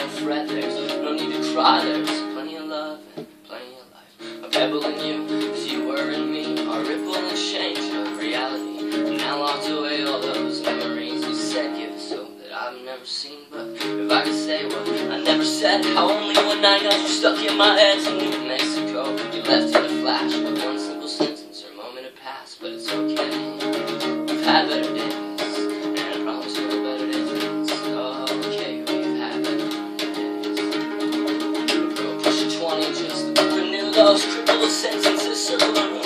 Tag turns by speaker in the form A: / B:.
A: no fret, there's no need to cry, there's plenty of love and plenty of life. A pebble in you, as you were in me, a ripple and change of reality. And now locked away all those memories you said give us hope that I've never seen. But if I could say what I never said, how only one night got you stuck in my head to New Mexico. You left in a flash with one simple sentence or moment had passed, but it's okay. We've had better days, and I promise no better days. Okay, we've had better days. Girl, push 20, just renew those crippled sentences, silver.